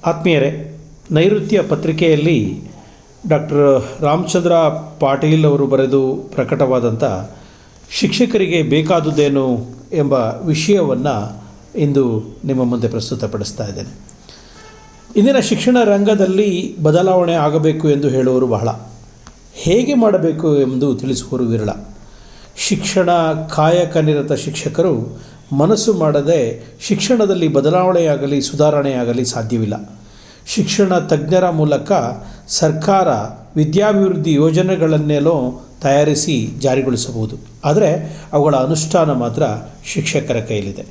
ಆತ್ಮೀಯರೇ, ನೈಋತ್ಯ ಪತ್ರಿಕೆಯಲ್ಲಿ ಡಾಕ್ಟರ್ ರಾಮಚಂದ್ರ ಪಾಟೀಲ್ ಅವರು ಬರೆದು ಪ್ರಕಟವಾದಂಥ ಶಿಕ್ಷಕರಿಗೆ ಬೇಕಾದುದೇನು ಎಂಬ ವಿಷಯವನ್ನು ಇಂದು ನಿಮ್ಮ ಮುಂದೆ ಪ್ರಸ್ತುತಪಡಿಸ್ತಾ ಇದ್ದೇನೆ. ಇಂದಿನ ಶಿಕ್ಷಣ ರಂಗದಲ್ಲಿ ಬದಲಾವಣೆ ಆಗಬೇಕು ಎಂದು ಹೇಳುವವರು ಬಹಳ, ಹೇಗೆ ಮಾಡಬೇಕು ಎಂದು ತಿಳಿಸುವವರು ವಿರಳ. ಶಿಕ್ಷಣ ಕಾಯಕ ನಿರತ ಶಿಕ್ಷಕರು ಮನಸ್ಸು ಮಾಡದೆ ಶಿಕ್ಷಣದಲ್ಲಿ ಬದಲಾವಣೆಯಾಗಲಿ ಸುಧಾರಣೆಯಾಗಲಿ ಸಾಧ್ಯವಿಲ್ಲ. ಶಿಕ್ಷಣ ತಜ್ಞರ ಮೂಲಕ ಸರ್ಕಾರ ವಿದ್ಯಾಭಿವೃದ್ಧಿ ಯೋಜನೆಗಳನ್ನೆಲ್ಲೋ ತಯಾರಿಸಿ ಜಾರಿಗೊಳಿಸಬಹುದು, ಆದರೆ ಅವುಗಳ ಅನುಷ್ಠಾನ ಮಾತ್ರ ಶಿಕ್ಷಕರ ಕೈಲಿದೆ.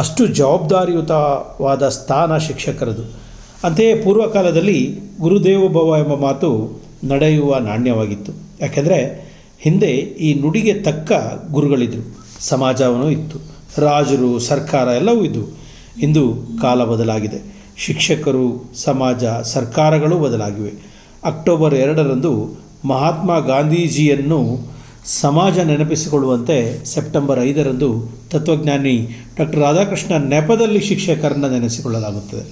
ಅಷ್ಟು ಜವಾಬ್ದಾರಿಯುತವಾದ ಸ್ಥಾನ ಶಿಕ್ಷಕರದು. ಅಂತೆಯೇ ಪೂರ್ವಕಾಲದಲ್ಲಿ ಗುರುದೇವೋಭವ ಎಂಬ ಮಾತು ನಡೆಯುವ ನಾಣ್ಯವಾಗಿತ್ತು. ಯಾಕೆಂದರೆ ಹಿಂದೆ ಈ ನುಡಿಗೆ ತಕ್ಕ ಗುರುಗಳಿದ್ದರು, ಸಮಾಜವೂ ಇತ್ತು, ರಾಜರು, ಸರ್ಕಾರ ಎಲ್ಲವೂ ಇದ್ದವು. ಇಂದು ಕಾಲ ಬದಲಾಗಿದೆ. ಶಿಕ್ಷಕರು, ಸಮಾಜ, ಸರ್ಕಾರಗಳು ಬದಲಾಗಿವೆ. ಅಕ್ಟೋಬರ್ 2ರಂದು ಮಹಾತ್ಮ ಗಾಂಧೀಜಿಯನ್ನು ಸಮಾಜ ನೆನಪಿಸಿಕೊಳ್ಳುವಂತೆ ಸೆಪ್ಟೆಂಬರ್ 5ರಂದು ತತ್ವಜ್ಞಾನಿ ಡಾಕ್ಟರ್ ರಾಧಾಕೃಷ್ಣ ನೆಪದಲ್ಲಿ ಶಿಕ್ಷಕರನ್ನು ನೆನೆಸಿಕೊಳ್ಳಲಾಗುತ್ತದೆ.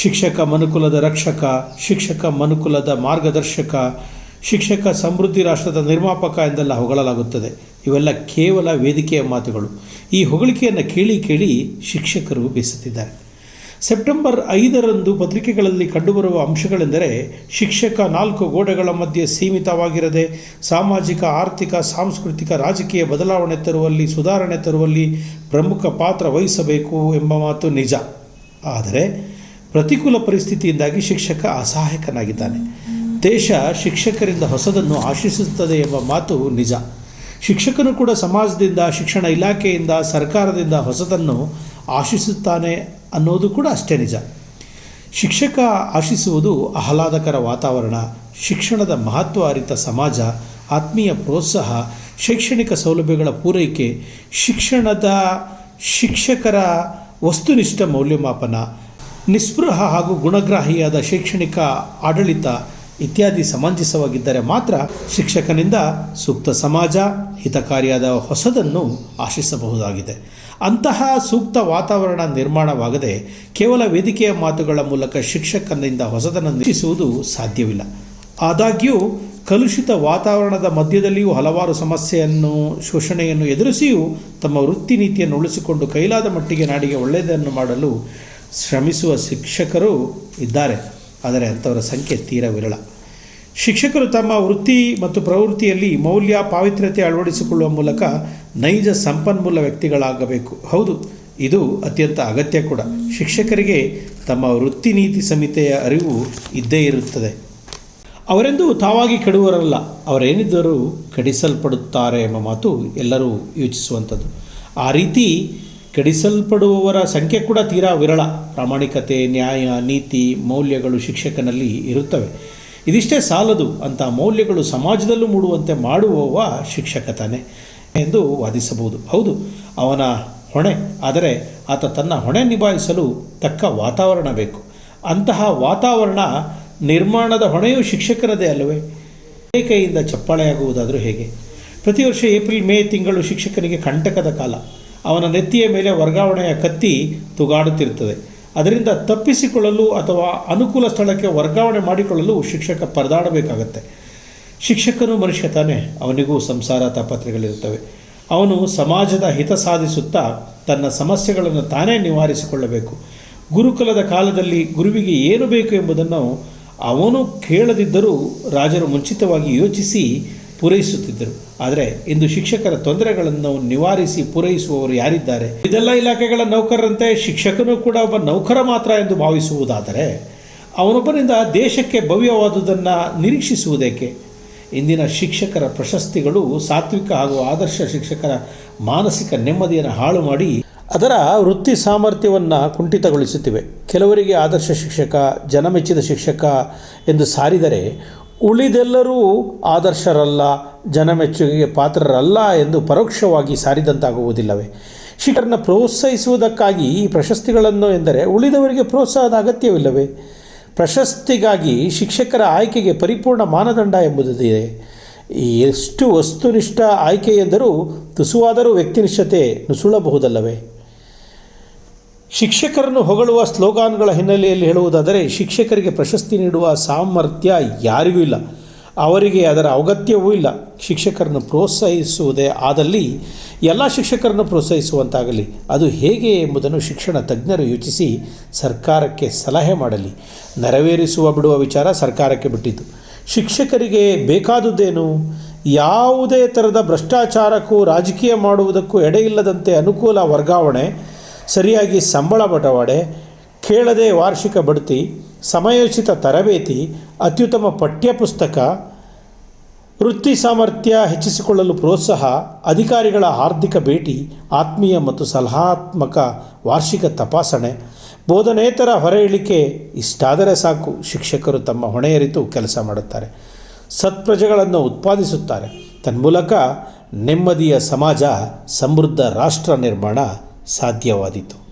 ಶಿಕ್ಷಕ ಮನುಕುಲದ ರಕ್ಷಕ, ಶಿಕ್ಷಕ ಮನುಕುಲದ ಮಾರ್ಗದರ್ಶಕ, ಶಿಕ್ಷಕ ಸಮೃದ್ಧಿ ರಾಷ್ಟ್ರದ ನಿರ್ಮಾಪಕ ಎಂದೆಲ್ಲ ಹೊಗಳಲಾಗುತ್ತದೆ. ಇವೆಲ್ಲ ಕೇವಲ ವೇದಿಕೆಯ ಮಾತುಗಳು. ಈ ಹೊಗಳಿಕೆಯನ್ನು ಕೇಳಿ ಕೇಳಿ ಶಿಕ್ಷಕರು ಬೇಸತ್ತಿದ್ದಾರೆ. ಸೆಪ್ಟೆಂಬರ್ 5ರಂದು ಪತ್ರಿಕೆಗಳಲ್ಲಿ ಕಂಡುಬರುವ ಅಂಶಗಳೆಂದರೆ, ಶಿಕ್ಷಕ 4 ಗೋಡೆಗಳ ಮಧ್ಯೆ ಸೀಮಿತವಾಗಿರದೆ ಸಾಮಾಜಿಕ, ಆರ್ಥಿಕ, ಸಾಂಸ್ಕೃತಿಕ, ರಾಜಕೀಯ ಬದಲಾವಣೆ ತರುವಲ್ಲಿ, ಸುಧಾರಣೆ ತರುವಲ್ಲಿ ಪ್ರಮುಖ ಪಾತ್ರ ವಹಿಸಬೇಕು ಎಂಬ ಮಾತು ನಿಜ. ಆದರೆ ಪ್ರತಿಕೂಲ ಪರಿಸ್ಥಿತಿಯಿಂದಾಗಿ ಶಿಕ್ಷಕ ಅಸಹಾಯಕನಾಗಿದ್ದಾನೆ. ದೇಶ ಶಿಕ್ಷಕರಿಂದ ಹೊಸದನ್ನು ಆಶಿಸುತ್ತದೆ ಎಂಬ ಮಾತು ನಿಜ. ಶಿಕ್ಷಕನು ಕೂಡ ಸಮಾಜದಿಂದ, ಶಿಕ್ಷಣ ಇಲಾಖೆಯಿಂದ, ಸರ್ಕಾರದಿಂದ ಹೊಸದನ್ನು ಆಶಿಸುತ್ತಾನೆ ಅನ್ನೋದು ಕೂಡ ಅಷ್ಟೇ ನಿಜ. ಶಿಕ್ಷಕ ಆಶಿಸುವುದು ಆಹ್ಲಾದಕರ ವಾತಾವರಣ, ಶಿಕ್ಷಣದ ಮಹತ್ವ ಅರಿತ ಸಮಾಜ, ಆತ್ಮೀಯ ಪ್ರೋತ್ಸಾಹ, ಶೈಕ್ಷಣಿಕ ಸೌಲಭ್ಯಗಳ ಪೂರೈಕೆ, ಶಿಕ್ಷಕರ ವಸ್ತುನಿಷ್ಠ ಮೌಲ್ಯಮಾಪನ, ನಿಸ್ಪೃಹ ಹಾಗೂ ಗುಣಗ್ರಾಹಿಯಾದ ಶೈಕ್ಷಣಿಕ ಆಡಳಿತ ಇತ್ಯಾದಿ ಸಮಂಜಸವಾಗಿದ್ದರೆ ಮಾತ್ರ ಶಿಕ್ಷಕನಿಂದ ಸೂಕ್ತ ಸಮಾಜ, ಹಿತಕಾರಿಯಾದ ಹೊಸದನ್ನು ಆಶಿಸಬಹುದಾಗಿದೆ. ಅಂತಹ ಸೂಕ್ತ ವಾತಾವರಣ ನಿರ್ಮಾಣವಾಗದೆ ಕೇವಲ ವೇದಿಕೆಯ ಮಾತುಗಳ ಮೂಲಕ ಶಿಕ್ಷಕನಿಂದ ಹೊಸದನ್ನು ನಿರೀಕ್ಷಿಸುವುದು ಸಾಧ್ಯವಿಲ್ಲ. ಆದಾಗ್ಯೂ ಕಲುಷಿತ ವಾತಾವರಣದ ಮಧ್ಯದಲ್ಲಿಯೂ ಹಲವಾರು ಸಮಸ್ಯೆಯನ್ನು, ಶೋಷಣೆಯನ್ನು ಎದುರಿಸಿಯೂ ತಮ್ಮ ವೃತ್ತಿ ನೀತಿಯನ್ನು ಉಳಿಸಿಕೊಂಡು ಕೈಲಾದ ಮಟ್ಟಿಗೆ ನಾಡಿಗೆ ಒಳ್ಳೆಯದನ್ನು ಮಾಡಲು ಶ್ರಮಿಸುವ ಶಿಕ್ಷಕರು ಇದ್ದಾರೆ. ಆದರೆ ಅಂಥವರ ಸಂಖ್ಯೆ ತೀರ ವಿರಳ. ಶಿಕ್ಷಕರು ತಮ್ಮ ವೃತ್ತಿ ಮತ್ತು ಪ್ರವೃತ್ತಿಯಲ್ಲಿ ಮೌಲ್ಯ, ಪಾವಿತ್ರ್ಯತೆ ಅಳವಡಿಸಿಕೊಳ್ಳುವ ಮೂಲಕ ನೈಜ ಸಂಪನ್ಮೂಲ ವ್ಯಕ್ತಿಗಳಾಗಬೇಕು. ಹೌದು, ಇದು ಅತ್ಯಂತ ಅಗತ್ಯ ಕೂಡ. ಶಿಕ್ಷಕರಿಗೆ ತಮ್ಮ ವೃತ್ತಿ ನೀತಿ ಸಂಹಿತೆಯ ಅರಿವು ಇದ್ದೇ ಇರುತ್ತದೆ. ಅವರೆಂದು ತಾವಾಗಿ ಕೆಡುವರಲ್ಲ, ಅವರೇನಿದ್ದರೂ ಕೆಡಿಸಲ್ಪಡುತ್ತಾರೆ ಎಂಬ ಮಾತು ಎಲ್ಲರೂ ಯೋಚಿಸುವಂಥದ್ದು. ಆ ರೀತಿ ಕೆಡಿಸಲ್ಪಡುವವರ ಸಂಖ್ಯೆ ಕೂಡ ತೀರಾ ವಿರಳ. ಪ್ರಾಮಾಣಿಕತೆ, ನ್ಯಾಯ, ನೀತಿ, ಮೌಲ್ಯಗಳು ಶಿಕ್ಷಕನಲ್ಲಿ ಇರುತ್ತವೆ. ಇದಿಷ್ಟೇ ಸಾಲದು, ಅಂಥ ಮೌಲ್ಯಗಳು ಸಮಾಜದಲ್ಲೂ ಮೂಡುವಂತೆ ಮಾಡುವವ ಶಿಕ್ಷಕ ತಾನೆ ಎಂದು ವಾದಿಸಬಹುದು. ಹೌದು, ಅವನ ಹೊಣೆ. ಆದರೆ ಆತ ತನ್ನ ಹೊಣೆ ನಿಭಾಯಿಸಲು ತಕ್ಕ ವಾತಾವರಣ ಬೇಕು. ಅಂತಹ ವಾತಾವರಣ ನಿರ್ಮಾಣದ ಹೊಣೆಯೂ ಶಿಕ್ಷಕರದೇ ಅಲ್ಲವೇ? ಕೈಯಿಂದ ಚಪ್ಪಾಳೆಯಾಗುವುದಾದರೂ ಹೇಗೆ? ಪ್ರತಿ ವರ್ಷ ಏಪ್ರಿಲ್ ಮೇ ತಿಂಗಳು ಶಿಕ್ಷಕನಿಗೆ ಕಂಟಕದ ಕಾಲ. ಅವನ ನೆತ್ತಿಯ ಮೇಲೆ ವರ್ಗಾವಣೆಯ ಕತ್ತಿ ತೂಗಾಡುತ್ತಿರುತ್ತದೆ. ಅದರಿಂದ ತಪ್ಪಿಸಿಕೊಳ್ಳಲು ಅಥವಾ ಅನುಕೂಲ ಸ್ಥಳಕ್ಕೆ ವರ್ಗಾವಣೆ ಮಾಡಿಕೊಳ್ಳಲು ಶಿಕ್ಷಕ ಪರದಾಡಬೇಕಾಗತ್ತೆ. ಶಿಕ್ಷಕನು ಮನುಷ್ಯ ತಾನೇ, ಅವನಿಗೂ ಸಂಸಾರ ತಾಪತ್ರೆಗಳಿರುತ್ತವೆ. ಅವನು ಸಮಾಜದ ಹಿತ ಸಾಧಿಸುತ್ತಾ ತನ್ನ ಸಮಸ್ಯೆಗಳನ್ನು ತಾನೇ ನಿವಾರಿಸಿಕೊಳ್ಳಬೇಕು. ಗುರುಕುಲದ ಕಾಲದಲ್ಲಿ ಗುರುವಿಗೆ ಏನು ಬೇಕು ಎಂಬುದನ್ನು ಅವನು ಕೇಳದಿದ್ದರೂ ರಾಜರು ಮುಂಚಿತವಾಗಿ ಯೋಚಿಸಿ ಪೂರೈಸುತ್ತಿದ್ದರು. ಆದರೆ ಇಂದು ಶಿಕ್ಷಕರ ತೊಂದರೆಗಳನ್ನು ನಿವಾರಿಸಿ ಪೂರೈಸುವವರು ಯಾರಿದ್ದಾರೆ? ಇದೆಲ್ಲ ಇಲಾಖೆಗಳ ನೌಕರರಂತೆ ಶಿಕ್ಷಕನು ಕೂಡ ಒಬ್ಬ ನೌಕರ ಮಾತ್ರ ಎಂದು ಭಾವಿಸುವುದಾದರೆ ಅವನೊಬ್ಬನಿಂದ ದೇಶಕ್ಕೆ ಭವ್ಯವಾದುದನ್ನು ನಿರೀಕ್ಷಿಸುವುದೇಕೆ? ಇಂದಿನ ಶಿಕ್ಷಕರ ಪ್ರಶಸ್ತಿಗಳು ಸಾತ್ವಿಕ ಹಾಗೂ ಆದರ್ಶ ಶಿಕ್ಷಕರ ಮಾನಸಿಕ ನೆಮ್ಮದಿಯನ್ನು ಹಾಳು ಮಾಡಿ ಅದರ ವೃತ್ತಿ ಸಾಮರ್ಥ್ಯವನ್ನು ಕುಂಠಿತಗೊಳಿಸುತ್ತಿವೆ. ಕೆಲವರಿಗೆ ಆದರ್ಶ ಶಿಕ್ಷಕ, ಜನಮೆಚ್ಚಿದ ಶಿಕ್ಷಕ ಎಂದು ಸಾರಿದರೆ ಉಳಿದೆಲ್ಲರೂ ಆದರ್ಶರಲ್ಲ, ಜನಮೆಚ್ಚುಗೆಗೆ ಪಾತ್ರರಲ್ಲ ಎಂದು ಪರೋಕ್ಷವಾಗಿ ಸಾರಿದಂತಾಗುವುದಿಲ್ಲವೇ? ಶಿಕ್ಷಕರನ್ನು ಪ್ರೋತ್ಸಾಹಿಸುವುದಕ್ಕಾಗಿ ಈ ಪ್ರಶಸ್ತಿಗಳನ್ನು ಎಂದರೆ ಉಳಿದವರಿಗೆ ಪ್ರೋತ್ಸಾಹದ ಅಗತ್ಯವಿಲ್ಲವೇ? ಪ್ರಶಸ್ತಿಗಾಗಿ ಶಿಕ್ಷಕರ ಆಯ್ಕೆಗೆ ಪರಿಪೂರ್ಣ ಮಾನದಂಡ ಎಂಬುದಿದೆ. ಎಷ್ಟು ವಸ್ತುನಿಷ್ಠ ಆಯ್ಕೆ ಎಂದರೂ ತುಸುವಾದರೂ ವ್ಯಕ್ತಿನಿಷ್ಠತೆ ನುಸುಳಬಹುದಲ್ಲವೇ? ಶಿಕ್ಷಕರನ್ನು ಹೊಗಳುವ ಸ್ಲೋಗಾನ್ಗಳ ಹಿನ್ನೆಲೆಯಲ್ಲಿ ಹೇಳುವುದಾದರೆ, ಶಿಕ್ಷಕರಿಗೆ ಪ್ರಶಸ್ತಿ ನೀಡುವ ಸಾಮರ್ಥ್ಯ ಯಾರಿಗೂ ಇಲ್ಲ, ಅವರಿಗೆ ಅದರ ಅಗತ್ಯವೂ ಇಲ್ಲ. ಶಿಕ್ಷಕರನ್ನು ಪ್ರೋತ್ಸಾಹಿಸುವುದೇ ಆದಲ್ಲಿ ಎಲ್ಲ ಶಿಕ್ಷಕರನ್ನು ಪ್ರೋತ್ಸಾಹಿಸುವಂತಾಗಲಿ. ಅದು ಹೇಗೆ ಎಂಬುದನ್ನು ಶಿಕ್ಷಣ ತಜ್ಞರು ಯೋಚಿಸಿ ಸರ್ಕಾರಕ್ಕೆ ಸಲಹೆ ಮಾಡಲಿ. ನೆರವೇರಿಸುವ ಬಿಡುವ ವಿಚಾರ ಸರ್ಕಾರಕ್ಕೆ ಬಿಟ್ಟಿದ್ದು. ಶಿಕ್ಷಕರಿಗೆ ಬೇಕಾದುದೇನು? ಯಾವುದೇ ಥರದ ಭ್ರಷ್ಟಾಚಾರಕ್ಕೂ ರಾಜಕೀಯ ಮಾಡುವುದಕ್ಕೂ ಎಡೆಯಿಲ್ಲದಂತೆ ಅನುಕೂಲ ವರ್ಗಾವಣೆ, ಸರಿಯಾಗಿ ಸಂಬಳ ಬಟವಾಡೆ, ಕೇಳದೆ ವಾರ್ಷಿಕ ಬಡ್ತಿ, ಸಮಯೋಚಿತ ತರಬೇತಿ, ಅತ್ಯುತ್ತಮ ಪಠ್ಯಪುಸ್ತಕ, ವೃತ್ತಿ ಸಾಮರ್ಥ್ಯ ಹೆಚ್ಚಿಸಿಕೊಳ್ಳಲು ಪ್ರೋತ್ಸಾಹ, ಅಧಿಕಾರಿಗಳ ಆರ್ಥಿಕ ಭೇಟಿ, ಆತ್ಮೀಯ ಮತ್ತು ಸಲಹಾತ್ಮಕ ವಾರ್ಷಿಕ ತಪಾಸಣೆ, ಬೋಧನೇತರ ಹೊರೆಯಿಳಿಕೆ. ಇಷ್ಟಾದರೆ ಸಾಕು, ಶಿಕ್ಷಕರು ತಮ್ಮ ಹೊಣೆಯರಿತು ಕೆಲಸ ಮಾಡುತ್ತಾರೆ, ಸತ್ಪ್ರಜೆಗಳನ್ನು ಉತ್ಪಾದಿಸುತ್ತಾರೆ. ತನ್ಮೂಲಕ ನೆಮ್ಮದಿಯ ಸಮಾಜ, ಸಮೃದ್ಧ ರಾಷ್ಟ್ರ ನಿರ್ಮಾಣ ಸಾಧ್ಯವಾದೀತು.